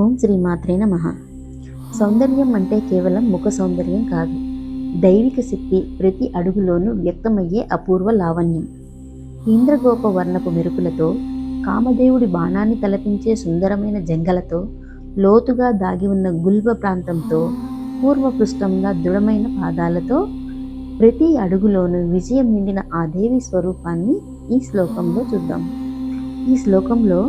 ఓం శ్రీమాత్రే నమః. సౌందర్యం అంటే కేవలం ముఖ సౌందర్యం కాదు, దైవిక శక్తి ప్రతి అడుగులోనూ వ్యక్తమయ్యే అపూర్వ లావణ్యం. ఇంద్రగోప వర్ణపు మెరుపులతో, కామదేవుడి బాణాన్ని తలపించే సుందరమైన జంగలతో, లోతుగా దాగి ఉన్న గుల్బ ప్రాంతంతో, పూర్వపృష్టంగా దృఢమైన పాదాలతో, ప్రతి అడుగులోనూ విజయం నిండిన ఆ దేవి స్వరూపాన్ని ఈ శ్లోకంలో చూద్దాం. ఈ శ్లోకంలో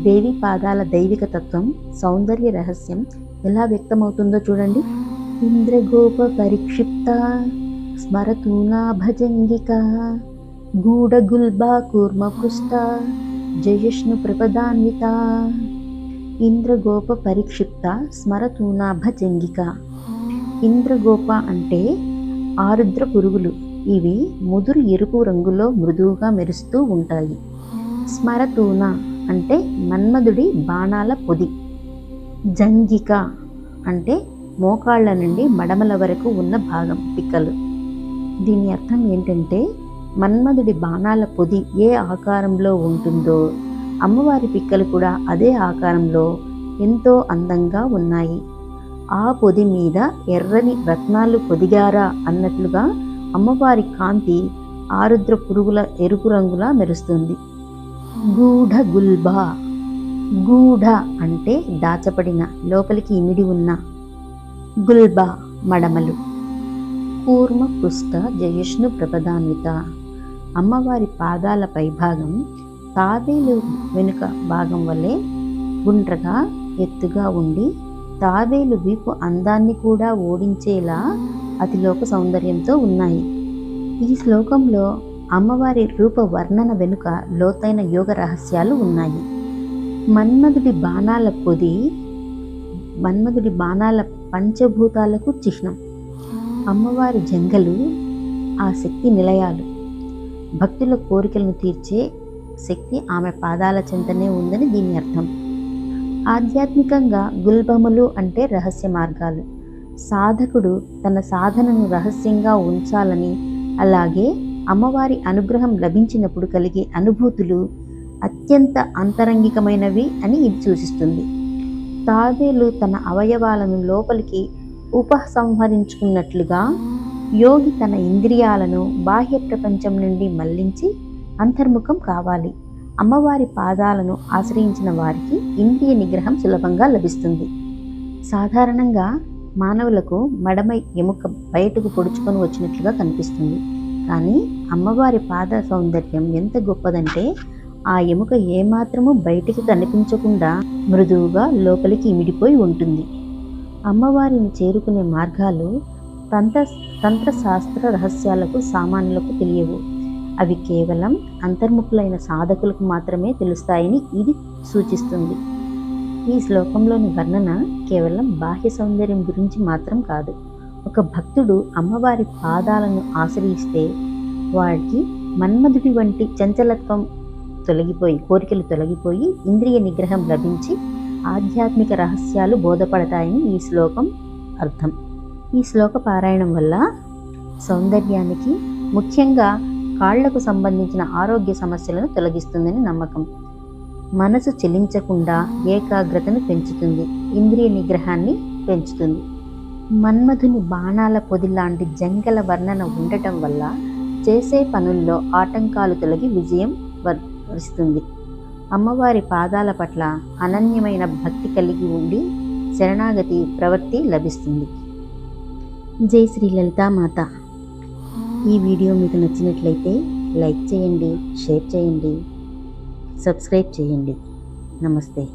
దేవి పాదాల దైవిక తత్వం, సౌందర్య రహస్యం ఎలా వ్యక్తమవుతుందో చూడండి. ఇంద్రగోప పరిక్షిప్త స్మరతూనా భజంగిక గూఢగుల్బా కూర్మపృష్ట జయష్ణు ప్రపదాన్విత. ఇంద్రగోప పరిక్షిప్త స్మరతూనా భజంగిక. ఇంద్రగోప అంటే ఆరుద్ర పురుగులు. ఇవి ముదురు ఎరుపు రంగులో మృదువుగా మెరుస్తూ ఉంటాయి. స్మరతూన అంటే మన్మధుడి బాణాల పొది. జంగిక అంటే మోకాళ్ళ నుండి మడమల వరకు ఉన్న భాగం, పిక్కలు. దీని అర్థం ఏంటంటే, మన్మధుడి బాణాల పొది ఏ ఆకారంలో ఉంటుందో అమ్మవారి పిక్కలు కూడా అదే ఆకారంలో ఎంతో అందంగా ఉన్నాయి. ఆ పొది మీద ఎర్రని రత్నాలు పొదిగారా అన్నట్లుగా అమ్మవారి కాంతి ఆరుద్ర పురుగుల ఎరుపు రంగులా మెరుస్తుంది. గూఢ గుల్బ. గూఢ అంటే దాచపడిన, లోపలికి ఇమిడి ఉన్న. గుల్బ మడమలు. కూర్మ పృష్ట జయష్ణు ప్రపదాన్విత. అమ్మవారి పాదాల పైభాగం తాబేలు వెనుక భాగం వలె గుండ్రగా ఎత్తుగా ఉండి, తాబేలు వీపు అందాన్ని కూడా ఓడించేలా అతిలోక సౌందర్యంతో ఉన్నాయి. ఈ శ్లోకంలో అమ్మవారి రూప వర్ణన వెనుక లోతైన యోగ రహస్యాలు ఉన్నాయి. మన్మధుడి బాణాల పొది మన్మధుడి బాణాల పంచభూతాలకు చిహ్నం. అమ్మవారి జంగలు ఆ శక్తి నిలయాలు. భక్తుల కోరికలను తీర్చే శక్తి ఆమె పాదాల చెంతనే ఉందని దీని అర్థం. ఆధ్యాత్మికంగా గుల్బములు అంటే రహస్య మార్గాలు. సాధకుడు తన సాధనను రహస్యంగా ఉంచాలని, అలాగే అమ్మవారి అనుగ్రహం లభించినప్పుడు కలిగే అనుభూతులు అత్యంత అంతరంగికమైనవి అని ఇది సూచిస్తుంది. తాబేలు తన అవయవాలను లోపలికి ఉపసంహరించుకున్నట్లుగా యోగి తన ఇంద్రియాలను బాహ్య ప్రపంచం నుండి మళ్లించి అంతర్ముఖం కావాలి. అమ్మవారి పాదాలను ఆశ్రయించిన వారికి ఇంద్రియ నిగ్రహం సులభంగా లభిస్తుంది. సాధారణంగా మానవులకు మడమ ఎముక బయటకు పొడుచుకొని వచ్చినట్లుగా కనిపిస్తుంది. కానీ అమ్మవారి పాద సౌందర్యం ఎంత గొప్పదంటే, ఆ ఎముక ఏమాత్రము బయటికి కనిపించకుండా మృదువుగా లోపలికి ఇమిడిపోయి ఉంటుంది. అమ్మవారిని చేరుకునే మార్గాలు తంత్రశాస్త్ర రహస్యాలకు సామాన్యులకు తెలియవు. అవి కేవలం అంతర్ముఖులైన సాధకులకు మాత్రమే తెలుస్తాయని ఇది సూచిస్తుంది. ఈ శ్లోకంలోని వర్ణన కేవలం బాహ్య సౌందర్యం గురించి మాత్రం కాదు. ఒక భక్తుడు అమ్మవారి పాదాలను ఆశ్రయిస్తే వాడికి మన్మధుడి వంటి చంచలత్వం తొలగిపోయి, కోరికలు తొలగిపోయి, ఇంద్రియ నిగ్రహం లభించి ఆధ్యాత్మిక రహస్యాలు బోధపడతాయని ఈ శ్లోకం అర్థం. ఈ శ్లోక పారాయణం వల్ల సౌందర్యానికి, ముఖ్యంగా కాళ్లకు సంబంధించిన ఆరోగ్య సమస్యలను తొలగిస్తుందని నమ్మకం. మనసు చెలించకుండా ఏకాగ్రతను పెంచుతుంది, ఇంద్రియ నిగ్రహాన్ని పెంచుతుంది. మన్మధుని బాణాల పొది లాంటి జంగల వర్ణన ఉండటం వల్ల చేసే పనుల్లో ఆటంకాలు తొలగి విజయం వరిస్తుంది. అమ్మవారి పాదాల పట్ల అనన్యమైన భక్తి కలిగి ఉండి శరణాగతి ప్రవృత్తి లభిస్తుంది. జై శ్రీ లలితామాత. ఈ వీడియో మీకు నచ్చినట్లయితే లైక్ చేయండి, షేర్ చేయండి, సబ్స్క్రైబ్ చేయండి. నమస్తే.